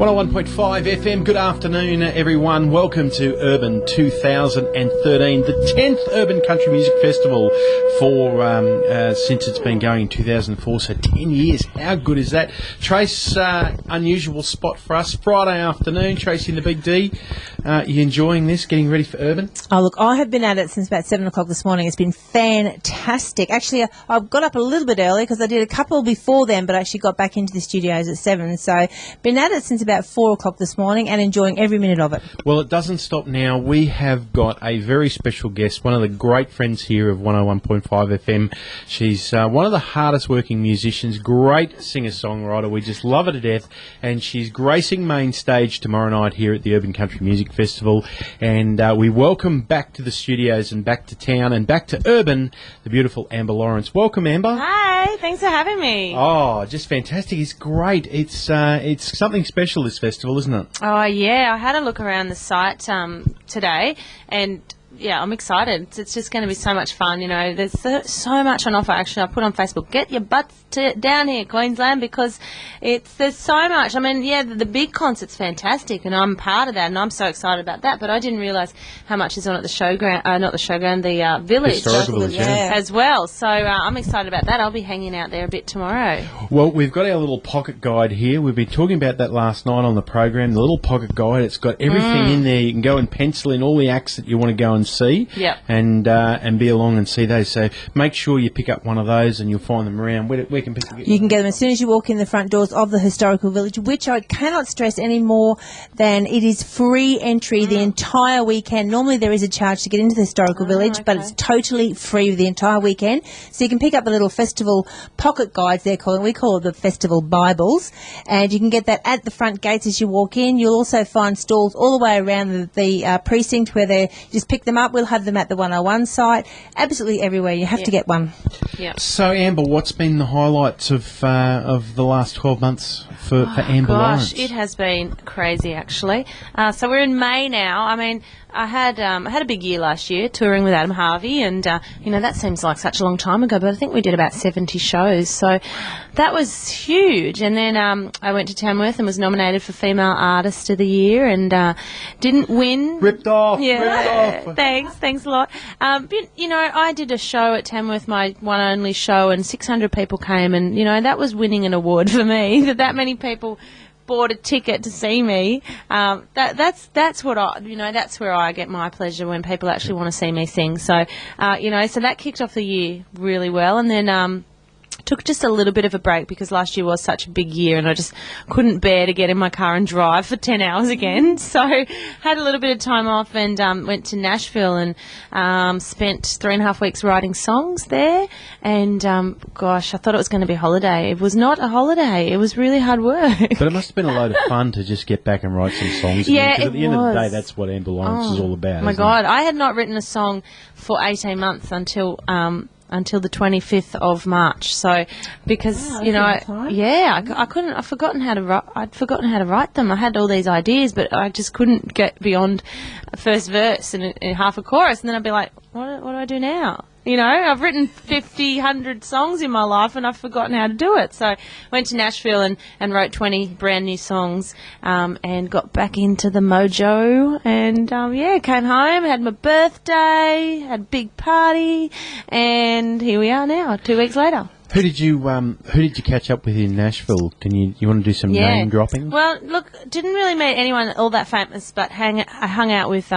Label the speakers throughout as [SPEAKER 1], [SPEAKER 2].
[SPEAKER 1] 101.5 FM, good afternoon everyone. Welcome to Urban 2013, the 10th Urban Country Music Festival since it's been going in 2004, so 10 years. How good is that? Trace, unusual spot for us, Friday afternoon. Tracy and the Big D, you enjoying this, getting ready for Urban?
[SPEAKER 2] Oh, look, I have been at it since about 7 o'clock this morning. It's been fantastic. Actually, I got up a little bit early because I did a couple before then, but I actually got back into the studios at 7, so been at it since about 4 o'clock this morning and enjoying every minute of it.
[SPEAKER 1] Well, it doesn't stop now. We have got a very special guest, one of the great friends here of 101.5 FM. She's one of the hardest working musicians, great singer-songwriter. We just love her to death, and she's gracing main stage tomorrow night here at the Urban Country Music Festival. And we welcome back to the studios and back to town and back to Urban, the beautiful Amber Lawrence. Welcome, Amber.
[SPEAKER 3] Hi, thanks for having me.
[SPEAKER 1] Oh, just fantastic. It's great. It's something special, this festival, isn't it?
[SPEAKER 3] Oh, yeah. I had a look around the site today, and yeah, I'm excited. It's just going to be so much fun. You know, there's so much on offer. Actually, I put on Facebook, get your butts down here, Queensland, because there's so much. I mean, yeah, the big concert's fantastic, and I'm part of that, and I'm so excited about that. But I didn't realise how much is on at the showground, not the showground, the village,
[SPEAKER 1] Historical Village, yeah,
[SPEAKER 3] as well. So I'm excited about that. I'll be hanging out there a bit tomorrow.
[SPEAKER 1] Well, we've got our little pocket guide here. We've been talking about that last night on the program. The little pocket guide. It's got everything in there. You can go and pencil in all the acts that you want to go and see.
[SPEAKER 3] Yep.
[SPEAKER 1] And be along and see those. So make sure you pick up one of those and you'll find them around. Where can people get them?
[SPEAKER 2] You can get them as soon as you walk in the front doors of the Historical Village, which I cannot stress any more than it is free entry the entire weekend. Normally there is a charge to get into the Historical Village, but it's totally free the entire weekend. So you can pick up the little festival pocket guides they're calling. We call it the Festival Bibles. And you can get that at the front gates as you walk in. You'll also find stalls all the way around the precinct where you just pick them up. We'll have them at the 101 site, absolutely everywhere. You have to get one.
[SPEAKER 3] Yeah.
[SPEAKER 1] So, Amber, what's been the highlights of the last 12 months for Amber Lawrence?
[SPEAKER 3] It has been crazy, actually. So we're in May now. I mean, I had a big year last year touring with Adam Harvey, and that seems like such a long time ago, but I think we did about 70 shows, so that was huge. And then I went to Tamworth and was nominated for Female Artist of the Year, and didn't win.
[SPEAKER 1] Ripped off.
[SPEAKER 3] Yeah.
[SPEAKER 1] Ripped off.
[SPEAKER 3] Thanks a lot. But I did a show at Tamworth, my one only show, and 600 people came, and that was winning an award for me. That many people bought a ticket to see me. That's what that's where I get my pleasure, when people actually want to see me sing. So so that kicked off the year really well, and then took just a little bit of a break because last year was such a big year and I just couldn't bear to get in my car and drive for 10 hours again. So had a little bit of time off and went to Nashville and spent 3.5 weeks writing songs there. And gosh, I thought it was going to be a holiday. It was not a holiday. It was really hard work.
[SPEAKER 1] But it must have been a load of fun to just get back and write some songs again.
[SPEAKER 3] Yeah,
[SPEAKER 1] because at the end of the day, that's what Amber Lawrence is all about.
[SPEAKER 3] My God, I had not written a song for 18 months until the 25th of March. So, because I couldn't. I'd forgotten how to write them. I had all these ideas, but I just couldn't get beyond a first verse and half a chorus, and then I'd be like, what do I do now? I've written 100 songs in my life and I've forgotten how to do it. So went to Nashville and wrote 20 brand new songs and got back into the mojo and, came home, had my birthday, had a big party, and here we are now, 2 weeks later.
[SPEAKER 1] Who did you catch up with in Nashville? You want to do some name dropping?
[SPEAKER 3] Well, look, didn't really meet anyone all that famous, but I hung out with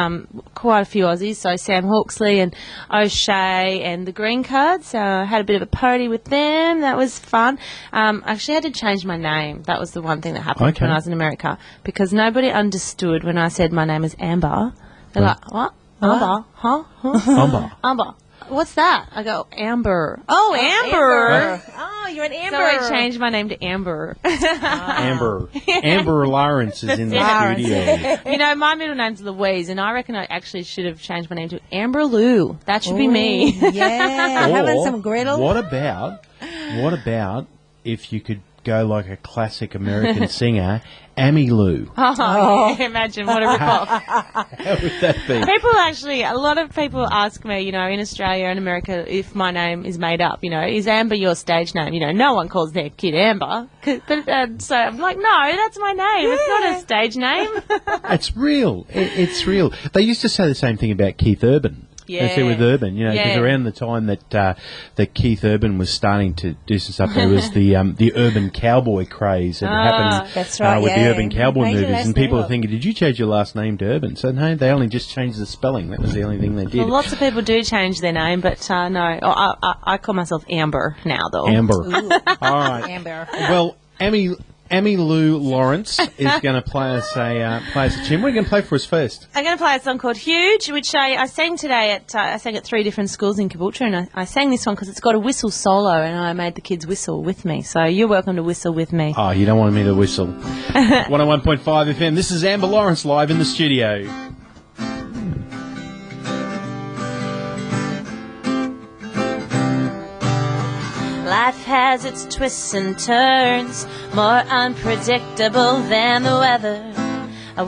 [SPEAKER 3] quite a few Aussies. So Sam Hawksley and O'Shea and the Green Cards. Had a bit of a party with them. That was fun. Actually, I had to change my name. That was the one thing that happened when I was in America, because nobody understood when I said my name is Amber. They're like, what? Amber? Huh? Amber. What's that? I go, Amber. Oh, Amber.
[SPEAKER 2] Oh, you're an Amber.
[SPEAKER 3] So I changed my name to Amber.
[SPEAKER 1] Amber. Amber Lawrence is in the studio.
[SPEAKER 3] My middle name's Louise, and I reckon I actually should have changed my name to Amber Lou. That should be me.
[SPEAKER 2] Yeah. Having some griddle.
[SPEAKER 1] What about if you could go like a classic American singer, Emmylou.
[SPEAKER 3] Oh, yeah, imagine what a rip-off.
[SPEAKER 1] How would that be?
[SPEAKER 3] A lot of people ask me, in Australia and America, if my name is made up. Is Amber your stage name? No one calls their kid Amber. So I'm like, no, that's my name. It's not a stage name.
[SPEAKER 1] It's real. It's real. They used to say the same thing about Keith Urban.
[SPEAKER 3] Yeah.
[SPEAKER 1] They said with Urban, because
[SPEAKER 3] Yeah.
[SPEAKER 1] around the time that Keith Urban was starting to do some stuff, there was the urban cowboy craze that happened
[SPEAKER 2] That's right,
[SPEAKER 1] with the
[SPEAKER 2] yeah.
[SPEAKER 1] urban cowboy
[SPEAKER 2] Change your
[SPEAKER 1] movies,
[SPEAKER 2] last
[SPEAKER 1] and people
[SPEAKER 2] name.
[SPEAKER 1] are thinking, did you change your last name to Urban? So no, they only just changed the spelling. That was the only thing they did.
[SPEAKER 3] Well, lots of people do change their name, but no. I call myself Amber now, though.
[SPEAKER 1] Amber. All right.
[SPEAKER 2] Amber.
[SPEAKER 1] Well, Emmylou Lawrence is going to play us a tune. What are you going to play for us first?
[SPEAKER 3] I'm going to play a song called Huge, which I sang today I sang at 3 different schools in Caboolture, and I sang this one because it's got a whistle solo, and I made the kids whistle with me. So you're welcome to whistle with me.
[SPEAKER 1] Oh, you don't want me to whistle. 101.5 FM. This is Amber Lawrence live in the studio.
[SPEAKER 3] Life has its twists and turns, more unpredictable than the weather.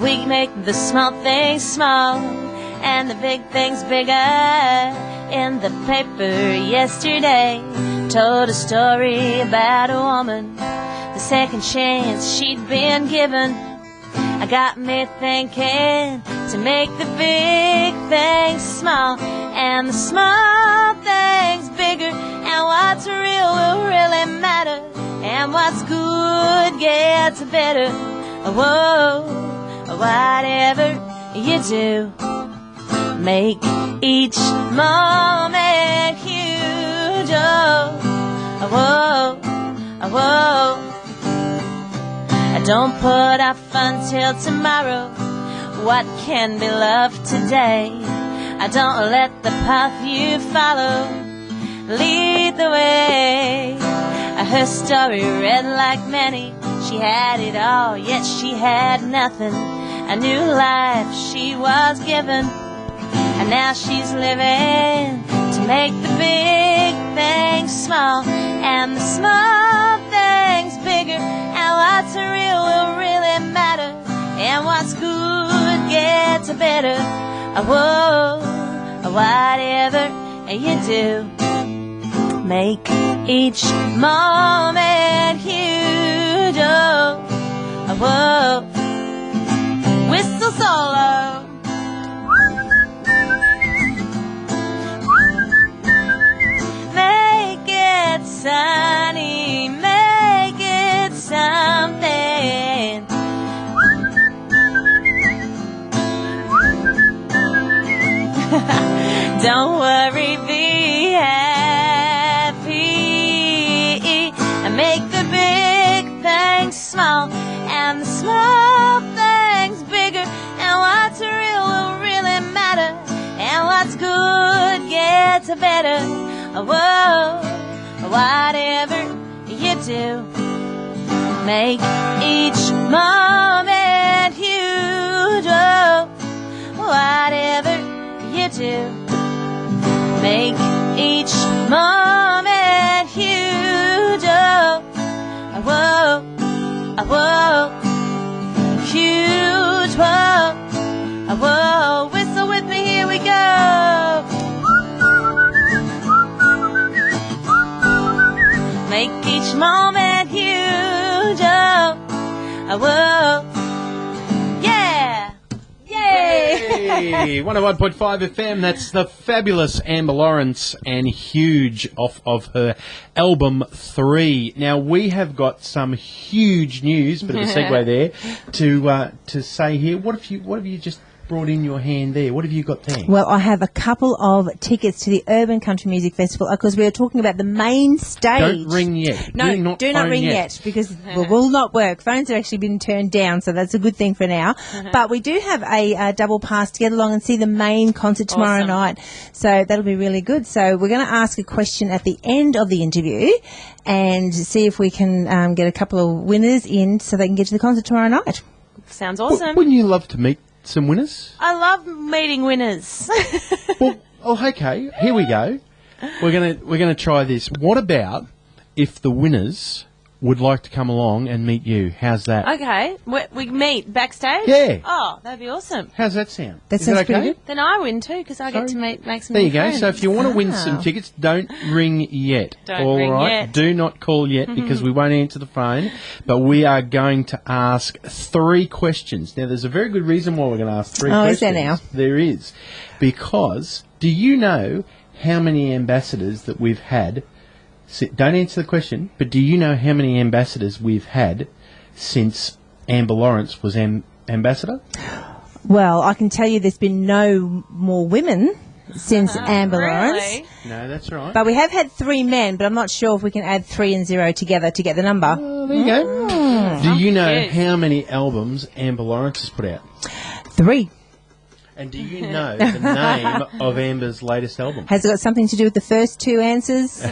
[SPEAKER 3] We make the small things small and the big things bigger. In the paper yesterday, told a story about a woman, the second chance she'd been given. I got me thinking to make the big things small and the small things bigger, and what's real will really matter, and what's good gets better. Whoa, whatever you do, make each moment huge. Oh, whoa, whoa. Don't put off until tomorrow what can be loved today. Don't let the path you follow lead the way. Her story read like many. She had it all, yet she had nothing. A new life she was given, and now she's living to make the big things small and the small things bigger, and what's real will really matter, and what's good gets better. Whoa, whatever you do, make each moment huge. Oh, whoa, whistle solo. Make it sunny, make it something. Don't worry, be happy, and make the big things small and the small things bigger, and what's real will really matter, and what's good gets better. Whoa, whatever you do, make each moment huge. Oh, whatever you do, make each moment huge. Oh, whoa, whoa, huge. Whoa, whoa, whistle with me, here we go. Make each moment huge. Oh, whoa, yeah.
[SPEAKER 1] Hey, 101.5 FM, that's the fabulous Amber Lawrence and Huge off of her album 3. Now, we have got some huge news, bit of a segue there, to say here. What have you just brought in your hand there? What have you got there?
[SPEAKER 2] Well, I have a couple of tickets to the Urban Country Music Festival because we are talking about the main stage.
[SPEAKER 1] Don't ring yet.
[SPEAKER 2] No, do not
[SPEAKER 1] phone
[SPEAKER 2] ring yet because it will not work. Phones have actually been turned down, so that's a good thing for now. But we do have a double pass to get along and see the main concert tomorrow
[SPEAKER 3] Awesome.
[SPEAKER 2] night. So that'll be really good. So we're going to ask a question at the end of the interview and see if we can get a couple of winners in so they can get to the concert tomorrow night.
[SPEAKER 3] Sounds awesome.
[SPEAKER 1] Wouldn't you love to meet some winners?
[SPEAKER 3] I love meeting winners.
[SPEAKER 1] Well, okay, here we go. We're gonna try this. What about if the winners would like to come along and meet you. How's that?
[SPEAKER 3] Okay, we meet backstage?
[SPEAKER 1] Yeah.
[SPEAKER 3] Oh, that'd be awesome.
[SPEAKER 1] How's that sound?
[SPEAKER 2] That
[SPEAKER 1] Is
[SPEAKER 2] sounds
[SPEAKER 1] okay?
[SPEAKER 2] pretty good.
[SPEAKER 3] Then I win too, because I get to make some
[SPEAKER 1] There
[SPEAKER 3] new
[SPEAKER 1] you go.
[SPEAKER 3] friends.
[SPEAKER 1] So if you want to win
[SPEAKER 2] Ah.
[SPEAKER 1] some tickets, don't ring yet.
[SPEAKER 3] Don't
[SPEAKER 1] All
[SPEAKER 3] ring
[SPEAKER 1] right?
[SPEAKER 3] yet.
[SPEAKER 1] Do not call yet because we won't answer the phone. But we are going to ask 3 questions. Now, there's a very good reason why we're going to ask 3
[SPEAKER 2] Oh,
[SPEAKER 1] questions.
[SPEAKER 2] is there now?
[SPEAKER 1] There is. Because do you know how many ambassadors that we've had? Don't answer the question, but do you know how many ambassadors we've had since Amber Lawrence was ambassador?
[SPEAKER 2] Well, I can tell you there's been no more women since Amber Lawrence.
[SPEAKER 3] Really?
[SPEAKER 1] No, that's right.
[SPEAKER 2] But we have had 3 men, but I'm not sure if we can add 3 and 0 together to get the number.
[SPEAKER 1] Oh, there you go. Do you know
[SPEAKER 3] Yes.
[SPEAKER 1] how many albums Amber Lawrence has put out?
[SPEAKER 2] 3.
[SPEAKER 1] And do you know the name of Amber's latest album?
[SPEAKER 2] Has it got something to do with the first 2 answers?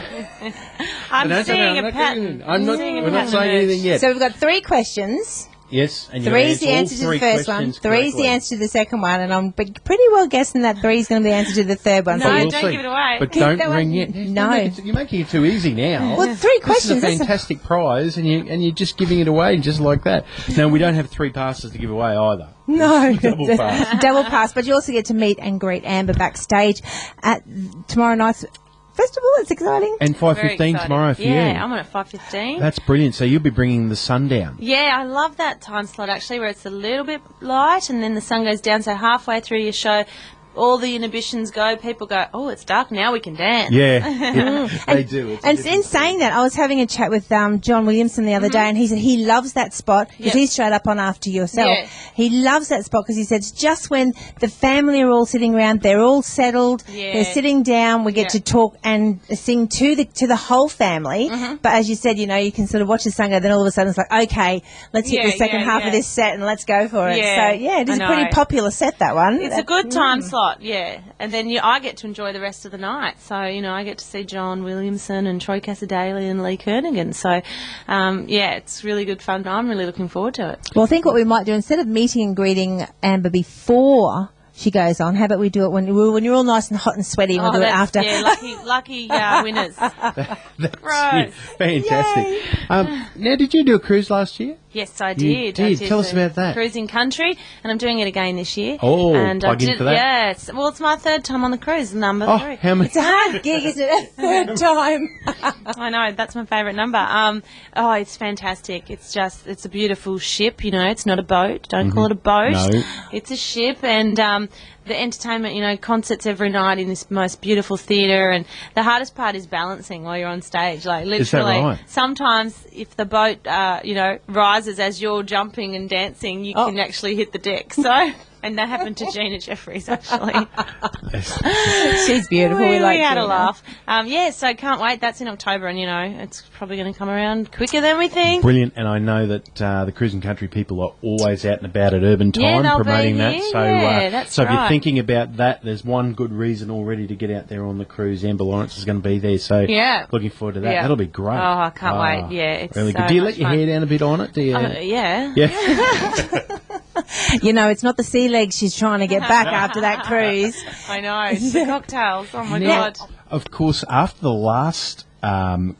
[SPEAKER 3] I'm
[SPEAKER 1] No,
[SPEAKER 3] seeing
[SPEAKER 1] no,
[SPEAKER 3] a pattern.
[SPEAKER 1] we're not saying anything yet.
[SPEAKER 2] So we've got 3 questions.
[SPEAKER 1] Yes, and
[SPEAKER 2] 3 is the answer to the first one. 3 is the answer to the second one, and I'm pretty well guessing that 3 is going to be the answer to the third one.
[SPEAKER 3] No,
[SPEAKER 2] So
[SPEAKER 3] don't
[SPEAKER 2] you-
[SPEAKER 3] give it away.
[SPEAKER 1] But
[SPEAKER 2] Keep
[SPEAKER 1] don't
[SPEAKER 2] that
[SPEAKER 1] ring
[SPEAKER 2] one-
[SPEAKER 1] yet.
[SPEAKER 2] No.
[SPEAKER 1] You're making it too easy now.
[SPEAKER 2] Well, 3
[SPEAKER 1] This is
[SPEAKER 2] questions.
[SPEAKER 1] a
[SPEAKER 2] that's
[SPEAKER 1] fantastic prize, and you're just giving it away just like that. No, we don't have 3 passes to give away either.
[SPEAKER 2] No.
[SPEAKER 1] Double pass.
[SPEAKER 2] Double pass, but you also get to meet and greet Amber backstage at tomorrow night's festival. It's exciting.
[SPEAKER 1] And
[SPEAKER 3] Very
[SPEAKER 1] 5:15
[SPEAKER 3] exciting.
[SPEAKER 1] tomorrow for
[SPEAKER 3] Yeah,
[SPEAKER 1] you.
[SPEAKER 3] I'm on at 5:15.
[SPEAKER 1] That's brilliant. So you'll be bringing the sun down.
[SPEAKER 3] Yeah, I love that time slot actually, where it's a little bit light and then the sun goes down. So halfway through your show, all the inhibitions go. People go, "Oh, it's dark now. We can dance."
[SPEAKER 1] Yeah, they do. It's a
[SPEAKER 2] And
[SPEAKER 1] different
[SPEAKER 2] in saying that, I was having a chat with John Williamson the other day, and he said he loves that spot because
[SPEAKER 3] Yep.
[SPEAKER 2] he's straight up on After Yourself.
[SPEAKER 3] Yeah.
[SPEAKER 2] He loves that spot because he said it's just when the family are all sitting around, they're all settled,
[SPEAKER 3] Yeah.
[SPEAKER 2] they're sitting down, we get
[SPEAKER 3] Yeah.
[SPEAKER 2] to talk and sing to the whole family. But as you said, you can sort of watch the sun go, then all of a sudden it's like, okay, let's hit
[SPEAKER 3] Yeah,
[SPEAKER 2] the second
[SPEAKER 3] yeah,
[SPEAKER 2] half
[SPEAKER 3] yeah.
[SPEAKER 2] of this set and let's go for it.
[SPEAKER 3] Yeah,
[SPEAKER 2] So yeah, it is
[SPEAKER 3] I
[SPEAKER 2] a pretty
[SPEAKER 3] know.
[SPEAKER 2] popular set, that one.
[SPEAKER 3] It's a good time slot, yeah. And then I get to enjoy the rest of the night. So, I get to see John Williamson and Troy Cassadaly and Lee Kernigan. So, yeah, it's really good fun. I'm really looking forward to it.
[SPEAKER 2] Well, I think what we might do, instead of meeting and greeting Amber before she goes on, how about we do it when you're all nice and hot and sweaty, and we'll do it after.
[SPEAKER 3] Yeah, lucky winners.
[SPEAKER 1] That's
[SPEAKER 3] Right.
[SPEAKER 1] fantastic. Now, did you do a cruise last year?
[SPEAKER 3] Yes, I
[SPEAKER 1] You
[SPEAKER 3] did. I
[SPEAKER 1] did. Tell us
[SPEAKER 3] the
[SPEAKER 1] about that.
[SPEAKER 3] Cruising country, and I'm doing it again this year.
[SPEAKER 1] Oh,
[SPEAKER 3] and
[SPEAKER 1] plug in for that.
[SPEAKER 3] Yeah, it's my 3rd time on the cruise, number
[SPEAKER 1] Oh,
[SPEAKER 3] 3.
[SPEAKER 1] how many?
[SPEAKER 2] It's a hard gig, isn't it? Third time.
[SPEAKER 3] I know, that's my favourite number. It's fantastic. It's a beautiful ship, it's not a boat. Don't call it a boat.
[SPEAKER 1] No.
[SPEAKER 3] It's a ship, and the entertainment, concerts every night in this most beautiful theatre, and the hardest part is balancing while you're on stage. Like, literally,
[SPEAKER 1] Is that right?
[SPEAKER 3] sometimes if the boat, rises as you're jumping and dancing, you can actually hit the deck. So... And that happened to Gina Jeffries, actually.
[SPEAKER 2] She's beautiful.
[SPEAKER 3] We
[SPEAKER 2] like
[SPEAKER 3] had a
[SPEAKER 2] Gina.
[SPEAKER 3] laugh. So can't wait. That's in October, and it's probably going to come around quicker than we think.
[SPEAKER 1] Brilliant, and I know that the cruising country people are always out and about at Urban
[SPEAKER 3] Yeah,
[SPEAKER 1] Time
[SPEAKER 3] they'll be
[SPEAKER 1] promoting that.
[SPEAKER 3] here.
[SPEAKER 1] So,
[SPEAKER 3] Yeah, that's
[SPEAKER 1] so if you're
[SPEAKER 3] right.
[SPEAKER 1] thinking about that, there's one good reason already to get out there on the cruise. Amber Lawrence is going to be there, so
[SPEAKER 3] Yeah.
[SPEAKER 1] looking forward to that.
[SPEAKER 3] Yeah.
[SPEAKER 1] That'll be great.
[SPEAKER 3] Oh, I can't wait. Yeah, it's
[SPEAKER 1] really
[SPEAKER 3] so
[SPEAKER 1] good. Do you
[SPEAKER 3] much
[SPEAKER 1] let your
[SPEAKER 3] fun.
[SPEAKER 1] hair down a bit on it? Do you?
[SPEAKER 3] Yeah.
[SPEAKER 1] Yeah.
[SPEAKER 2] It's not the sea legs she's trying to get back after that cruise.
[SPEAKER 3] I know. It's the cocktails. Oh, my
[SPEAKER 1] Now,
[SPEAKER 3] God.
[SPEAKER 1] of course, after the last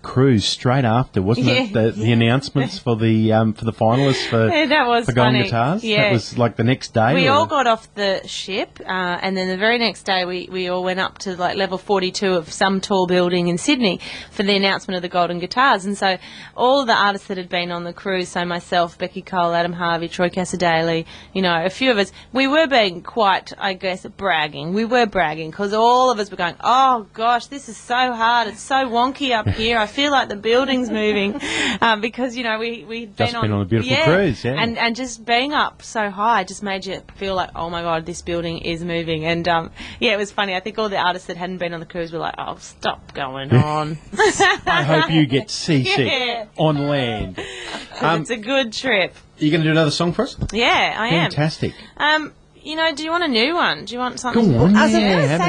[SPEAKER 1] cruise, straight after, wasn't it? The announcements for the finalists for
[SPEAKER 3] Yeah, that was
[SPEAKER 1] for Golden
[SPEAKER 3] funny.
[SPEAKER 1] Guitars.
[SPEAKER 3] Yeah.
[SPEAKER 1] That was like the next day.
[SPEAKER 3] We
[SPEAKER 1] or-
[SPEAKER 3] all got off the ship, and then the very next day we all went up to like level 42 of some tall building in Sydney for the announcement of the Golden Guitars. And so all the artists that had been on the cruise, so myself, Becky Cole, Adam Harvey, Troy Cassadaly, a few of us, we were being quite, I guess, bragging. We were bragging because all of us were going, oh gosh, this is so hard. It's so wonky up here. I feel like the building's moving because, we'd
[SPEAKER 1] Just been on a beautiful cruise, yeah.
[SPEAKER 3] And just being up so high just made you feel like, oh my God, this building is moving. And it was funny. I think all the artists that hadn't been on the cruise were like, oh, stop going on.
[SPEAKER 1] I hope you get seasick
[SPEAKER 3] Yeah.
[SPEAKER 1] on land.
[SPEAKER 3] It's a good trip.
[SPEAKER 1] Are you going to do another song for us?
[SPEAKER 3] Yeah, I am.
[SPEAKER 1] Fantastic.
[SPEAKER 3] Do you want a new one? Do you want something?
[SPEAKER 1] Go on.
[SPEAKER 2] I was
[SPEAKER 1] Yeah,
[SPEAKER 2] going to
[SPEAKER 1] have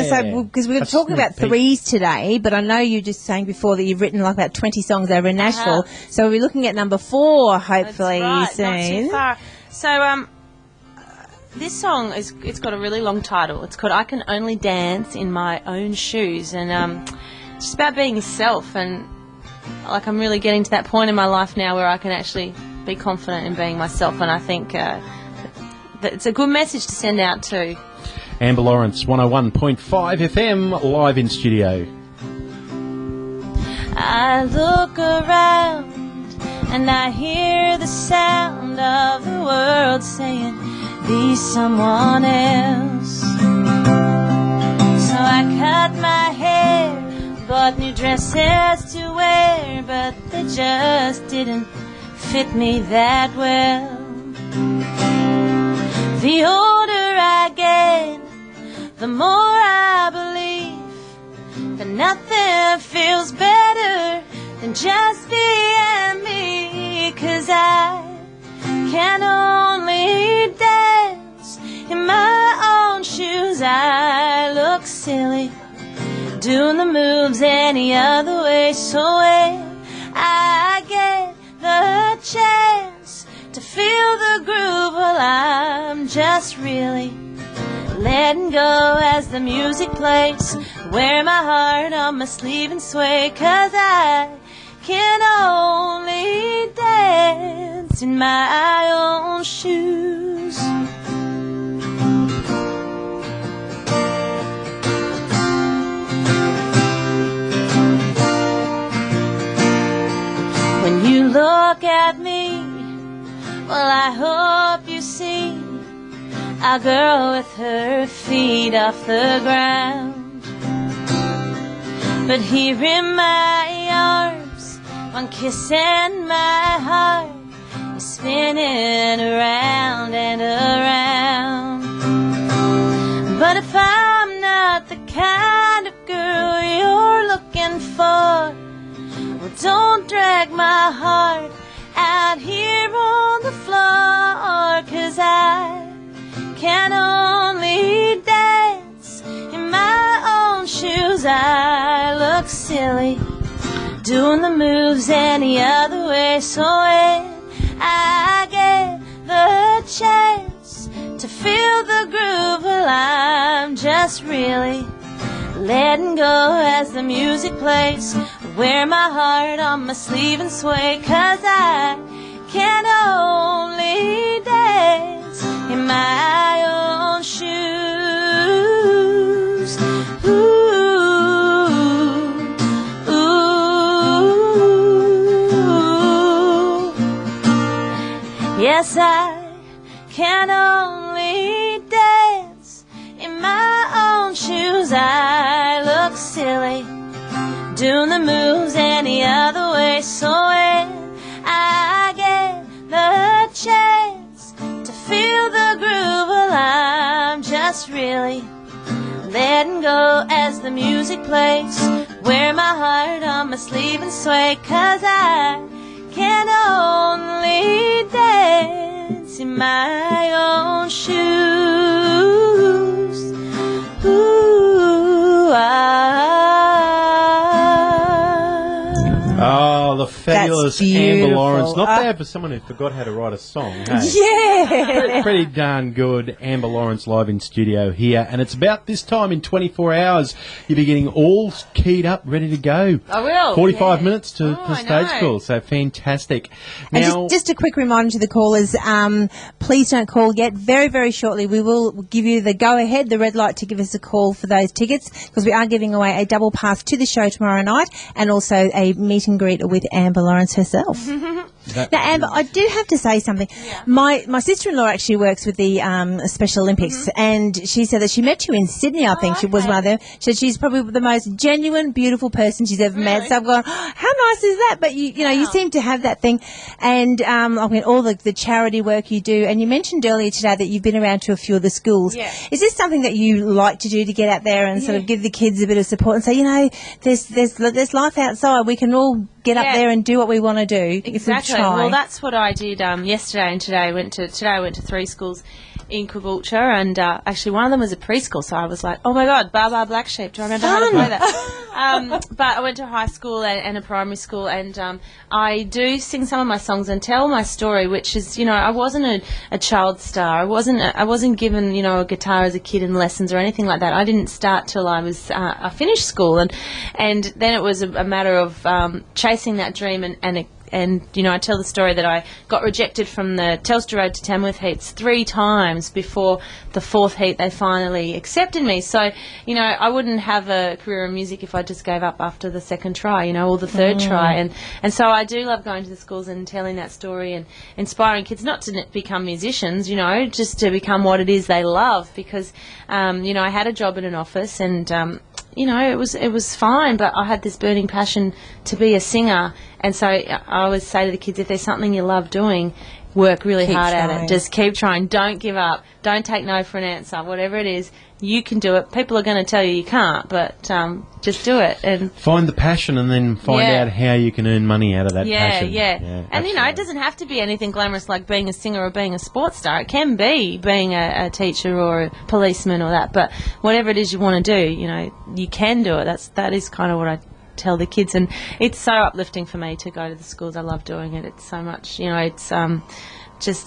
[SPEAKER 2] say,
[SPEAKER 1] it,
[SPEAKER 2] because we were
[SPEAKER 1] A
[SPEAKER 2] talking
[SPEAKER 1] sneak
[SPEAKER 2] about
[SPEAKER 1] peek.
[SPEAKER 2] threes today, but I know you just saying before that you've written like about 20 songs over in Nashville. So we're looking at number 4, hopefully,
[SPEAKER 3] That's right, not
[SPEAKER 2] soon.
[SPEAKER 3] too far. So, this song it's got a really long title. It's called I Can Only Dance in My Own Shoes, and it's just about being yourself. And like I'm really getting to that point in my life now where I can actually be confident in being myself, and I think that it's a good message to send out too.
[SPEAKER 1] Amber Lawrence, 101.5 FM, live in studio.
[SPEAKER 3] I look around and I hear the sound of the world saying, be someone else. So I cut my hair, bought new dresses to wear, but they just didn't fit me that well. The older I get, the more I believe that nothing feels better than just being me, 'cause I can only dance in my own shoes. I look silly doing the moves any other way, so when I get the chance to feel the groove, well, I'm just really letting go as the music plays. Wear my heart on my sleeve and sway, 'cause I can only dance in my own shoes. When you look at me, well, I hope you see a girl with her feet off the ground. But here in my arms, one kiss and my heart is spinning around and around. But if I'm not the kind of girl you're looking for, well, don't drag my heart out here on the floor, 'cause I can only dance in my own shoes. I look silly doing the moves any other way, so when I get the chance to feel the groove, well, I'm just really letting go as the music plays. Wear my heart on my sleeve and sway, 'cause I can only dance in my own shoes. Ooh, ooh. Yes, I can only dance in my own shoes. I look silly doing the moves any other way, so when I get the chance to feel the groove, well, I'm just really letting go as the music plays. Wear my heart on my sleeve and sway, 'cause I can only dance in my own shoes. Ooh,
[SPEAKER 1] Oh, the fabulous Amber
[SPEAKER 2] beautiful.
[SPEAKER 1] Lawrence. Not bad for someone who forgot how to write a song, hey?
[SPEAKER 2] Yeah.
[SPEAKER 1] Pretty darn good. Amber Lawrence live in studio here. And it's about this time in 24 hours you'll be getting all keyed up, ready to go.
[SPEAKER 3] I will.
[SPEAKER 1] 45 minutes to
[SPEAKER 3] I
[SPEAKER 1] stage
[SPEAKER 3] know.
[SPEAKER 1] call. So fantastic.
[SPEAKER 2] And
[SPEAKER 1] Now,
[SPEAKER 2] just a quick reminder to the callers, please don't call yet. Very, very shortly we will give you the go-ahead, the red light to give us a call for those tickets, because we are giving away a double pass to the show tomorrow night and also a meet and greet with Amber Lawrence herself. Now, Amber, I do have to say something.
[SPEAKER 3] Yeah.
[SPEAKER 2] My sister-in-law actually works with the Special Olympics, and she said that she met you in Sydney, I think. She was
[SPEAKER 3] okay.
[SPEAKER 2] one of them. She said she's probably the most genuine, beautiful person she's ever met.
[SPEAKER 3] Really?
[SPEAKER 2] So I've gone, oh, how nice is that? But, you know, you
[SPEAKER 3] Wow.
[SPEAKER 2] seem to have that thing. And I mean, all the charity work you do. And you mentioned earlier today that you've been around to a few of the schools.
[SPEAKER 3] Yeah.
[SPEAKER 2] Is this something that you like to do, to get out there and sort of give the kids a bit of support and say, there's life outside. We can all get up
[SPEAKER 3] Yeah.
[SPEAKER 2] there and do what we want to do if we
[SPEAKER 3] Exactly. Exactly.
[SPEAKER 2] tie.
[SPEAKER 3] Well, that's what I did yesterday and today. Today I went to 3 schools in Caboolture, and actually one of them was a preschool, so I was like, oh my God, Baa Black Sheep, do I remember how to play that? But I went to a high school and a primary school, and I do sing some of my songs and tell my story, which is, I wasn't a child star. I wasn't given, a guitar as a kid and lessons or anything like that. I didn't start till I finished school, and then it was a matter of chasing that dream and I tell the story that I got rejected from the Telstra Road to Tamworth heats 3 times before the 4th heat they finally accepted me. So, I wouldn't have a career in music if I just gave up after the 2nd try, or the 3rd try. And so I do love going to the schools and telling that story and inspiring kids not to become musicians, just to become what it is they love. Because, I had a job in an office and it was fine, but I had this burning passion to be a singer. And so I always say to the kids, if there's something you love doing, work really hard at it. Just keep trying. Don't give up. Don't take no for an answer. Whatever it is, you can do it. People are going to tell you can't, but just do it. And
[SPEAKER 1] find the passion and then find out how you can earn money out of that passion.
[SPEAKER 3] Yeah. And, it doesn't have to be anything glamorous like being a singer or being a sports star. It can be being a teacher or a policeman or that. But whatever it is you want to do, you can do it. That is kind of what I tell the kids, and it's so uplifting for me to go to the schools. I love doing it. It's so much, it's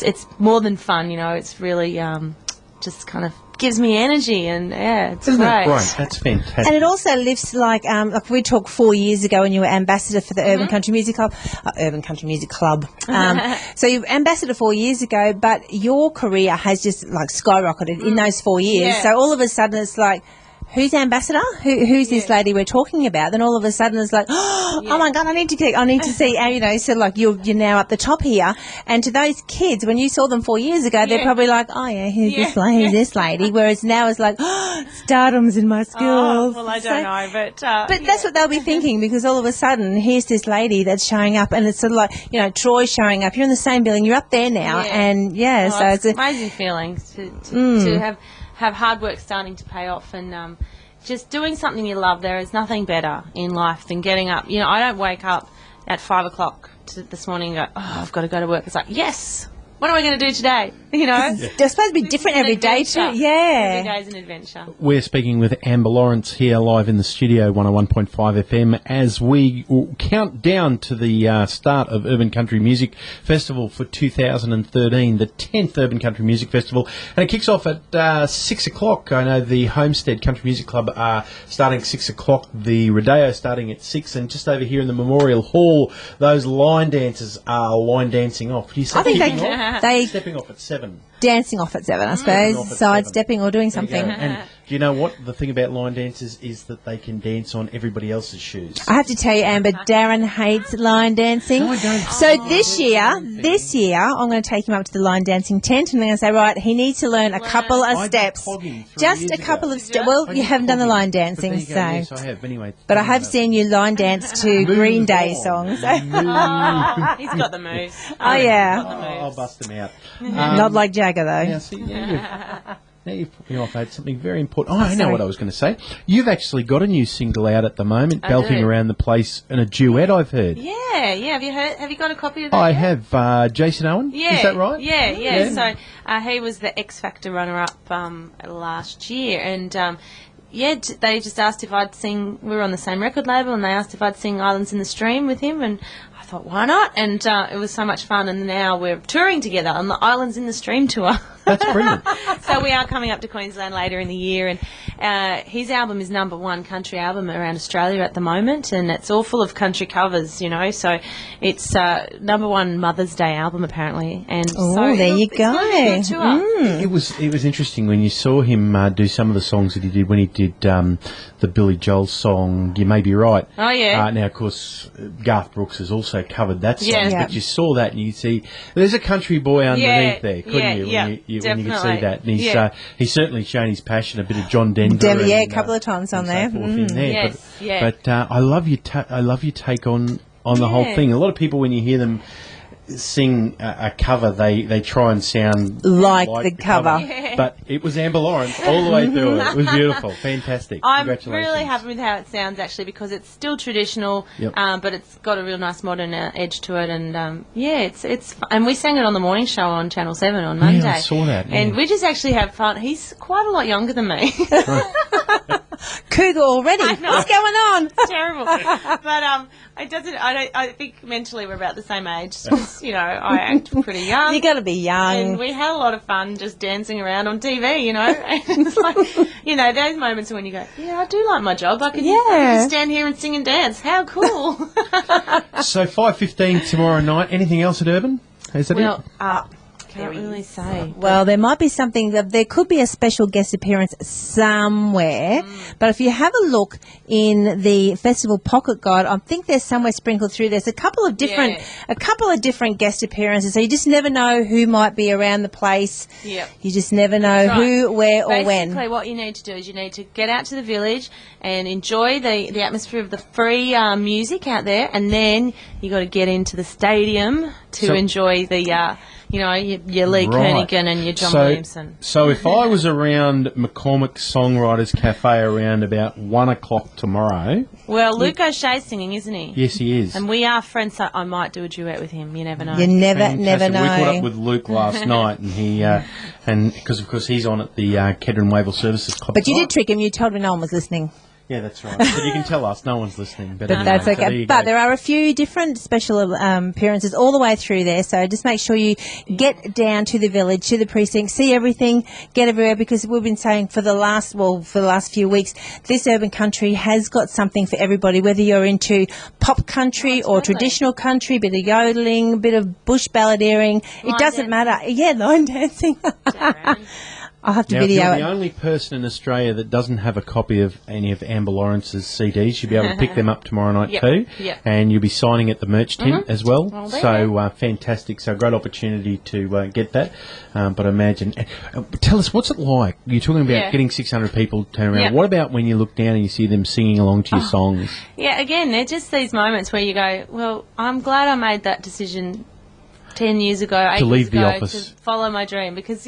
[SPEAKER 3] it's more than fun. It's really just kind of gives me energy, and it's
[SPEAKER 1] Isn't
[SPEAKER 3] great.
[SPEAKER 1] that great? That's fantastic.
[SPEAKER 2] And it also lifts, like we talked 4 years ago when you were ambassador for the Urban Country Music Club. So you were ambassador 4 years ago, but your career has just skyrocketed in those 4 years.
[SPEAKER 3] Yeah.
[SPEAKER 2] So all of a sudden it's like, who's ambassador? Who's this lady we're talking about? Then all of a sudden it's like, oh my God, I need to see. So you're now at the top here. And to those kids, when you saw them 4 years ago, they're probably like, oh yeah, who's this lady? Whereas now it's like, stardom's in my schools.
[SPEAKER 3] Well, I don't know, but
[SPEAKER 2] that's what they'll be thinking, because all of a sudden here's this lady that's showing up, and it's sort of like, Troy's showing up. You're in the same building. You're up there now, and so
[SPEAKER 3] it's an amazing feeling to have hard work starting to pay off, and just doing something you love. There is nothing better in life than getting up. I don't wake up at 5 o'clock this morning and go, I've got to go to work. It's like, yes, what am I going to do today?
[SPEAKER 2] They're supposed to be different every day too. Yeah.
[SPEAKER 3] Every day's an adventure.
[SPEAKER 1] We're speaking with Amber Lawrence here live in the studio, 101.5 FM, as we count down to the start of Urban Country Music Festival for 2013, the 10th Urban Country Music Festival. And it kicks off at 6 o'clock. I know the Homestead Country Music Club are starting at 6 o'clock, the Rodeo starting at 6, and just over here in the Memorial Hall, those line dancers are line dancing off. Do you say
[SPEAKER 2] I think they
[SPEAKER 1] stepping off at 7?
[SPEAKER 2] Dancing off at 7, I suppose, sidestepping or doing something.
[SPEAKER 1] And do you know what? The thing about line dancers is that they can dance on everybody else's shoes.
[SPEAKER 2] I have to tell you, Amber, Darren hates line dancing.
[SPEAKER 1] No, I don't.
[SPEAKER 2] So this year, I'm going to take him up to the line dancing tent, and I'm going to say, right, he needs to learn a couple of steps. Just a couple of steps. Well, you haven't done the line dancing, so.
[SPEAKER 1] Yes, I have. Anyway,
[SPEAKER 2] but I have seen you line dance to Green Day songs.
[SPEAKER 3] He's got the moves.
[SPEAKER 2] Oh, yeah.
[SPEAKER 1] I'll bust them out.
[SPEAKER 2] Not like Jagger, though.
[SPEAKER 1] Now, see, now you've put me off. I had something very important. Oh, I know what I was going to say. You've actually got a new single out at the moment, belting around the place in a duet, I've heard.
[SPEAKER 3] Yeah. Have you got a copy of that?
[SPEAKER 1] I have. Jason Owen?
[SPEAKER 3] Yeah.
[SPEAKER 1] Is that right?
[SPEAKER 3] Yeah. So he was the X Factor runner-up last year, and they just asked if I'd sing. We were on the same record label, and they asked if I'd sing Islands in the Stream with him, and I thought, why not? And it was so much fun, and now we're touring together on the Islands in the Stream tour.
[SPEAKER 1] That's brilliant.
[SPEAKER 3] So we are coming up to Queensland later in the year, and his album is #1 country album around Australia at the moment, and it's all full of country covers, so it's #1 Mother's Day album apparently. And so
[SPEAKER 2] there you go.
[SPEAKER 3] It's really good tour.
[SPEAKER 1] It was interesting when you saw him do some of the songs that he did when he did the Billy Joel song "You May Be Right."
[SPEAKER 3] Oh yeah.
[SPEAKER 1] Now of course Garth Brooks has also covered that song,
[SPEAKER 3] Yeah.
[SPEAKER 1] but you saw that and you see there's a country boy underneath there, couldn't you? When you could see that, and he's certainly shown his passion. A bit of John Denver,
[SPEAKER 2] a couple of times on there.
[SPEAKER 1] So forth in there.
[SPEAKER 3] Yes,
[SPEAKER 1] But I love your take on the whole thing. A lot of people, when you hear them sing a cover, they try and sound
[SPEAKER 2] like the cover.
[SPEAKER 1] But But it was Amber Lawrence all the way through it. It was beautiful. Fantastic.
[SPEAKER 3] I'm
[SPEAKER 1] Congratulations.
[SPEAKER 3] really happy with how it sounds, actually, because it's still traditional,
[SPEAKER 1] Yep.
[SPEAKER 3] but it's got a real nice modern edge to it. And, it's and we sang it on the morning show on Channel 7 on Monday.
[SPEAKER 1] I saw that, yeah.
[SPEAKER 3] And we just actually have fun. He's quite a lot younger than me.
[SPEAKER 2] Cougar already. What's going on?
[SPEAKER 3] It's terrible. But it doesn't. I think mentally we're about the same age. 'Cause, I act pretty young.
[SPEAKER 2] You got to be young.
[SPEAKER 3] And we had a lot of fun just dancing around on TV, And it's like, those moments when you go, yeah, I do like my job. I can just stand here and sing and dance. How cool.
[SPEAKER 1] So 5:15 tomorrow night. Anything else at Urban? Is that it?
[SPEAKER 3] Can't really say.
[SPEAKER 2] Well, there might be something there could be a special guest appearance somewhere. But if you have a look in the festival pocket guide, I think there's somewhere sprinkled through. There's a couple of different guest appearances. So you just never know who might be around the place.
[SPEAKER 3] Yep.
[SPEAKER 2] You just never know who, where, or when.
[SPEAKER 3] Basically, what you need to do is you need to get out to the village and enjoy the atmosphere of the free music out there, and then you got to get into the stadium to enjoy the. Your Lee Kernaghan and your John Williamson.
[SPEAKER 1] So if I was around McCormick Songwriters Cafe around about 1 o'clock tomorrow...
[SPEAKER 3] Well, Luke O'Shea's singing, isn't he?
[SPEAKER 1] Yes, he is.
[SPEAKER 3] And we are friends, so I might do a duet with him. You never know.
[SPEAKER 2] You never
[SPEAKER 1] Fantastic.
[SPEAKER 2] know.
[SPEAKER 1] We caught up with Luke last night, and he... and because, of course, he's on at the Kedron Wavell Services Club.
[SPEAKER 2] But you did trick him. You told me no one was listening.
[SPEAKER 1] Yeah, that's right. But you can tell us no one's listening. But
[SPEAKER 2] That's
[SPEAKER 1] anyway,
[SPEAKER 2] okay. But there are a few different special appearances all the way through there. So just make sure you get down to the village, to the precinct, see everything, get everywhere, because we've been saying for the last few weeks, this urban country has got something for everybody, whether you're into pop country or traditional country, a bit of yodeling, a bit of bush balladeering. It doesn't matter. Yeah, line dancing. I'll have to
[SPEAKER 1] now,
[SPEAKER 2] video
[SPEAKER 1] if you're
[SPEAKER 2] it.
[SPEAKER 1] the only person in Australia that doesn't have a copy of any of Amber Lawrence's CDs, you'll be able to pick them up tomorrow night too.
[SPEAKER 3] Yep.
[SPEAKER 1] And you'll be signing at the merch tent as well.
[SPEAKER 3] Well,
[SPEAKER 1] So fantastic. So a great opportunity to get that. But imagine, tell us, what's it like? You're talking about getting 600 people to turn around.
[SPEAKER 3] Yep.
[SPEAKER 1] What about when you look down and you see them singing along to your songs?
[SPEAKER 3] Yeah, again, they're just these moments where you go, well, I'm glad I made that decision 10 years ago, 8
[SPEAKER 1] To
[SPEAKER 3] years
[SPEAKER 1] leave the
[SPEAKER 3] ago,
[SPEAKER 1] office.
[SPEAKER 3] to follow my dream, because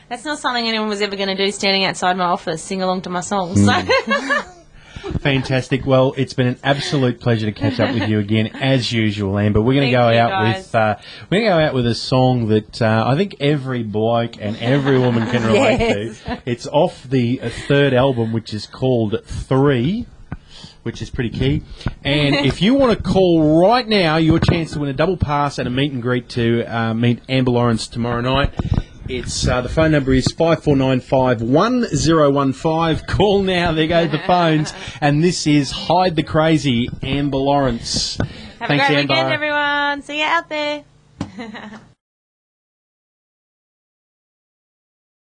[SPEAKER 3] that's not something anyone was ever going to do, standing outside my office, sing along to my songs. So.
[SPEAKER 1] Fantastic. Well, it's been an absolute pleasure to catch up with you again, as usual, Amber. We're going to go out with a song that I think every bloke and every woman can relate to. It's off the third album, which is called 3. Which is pretty key. And if you want to call right now, your chance to win a double pass and a meet and greet to meet Amber Lawrence tomorrow night. It's the phone number is 54951015. Call now. There goes the phones. And this is Hide the Crazy, Amber Lawrence.
[SPEAKER 3] Have a great weekend, everyone. See you out there.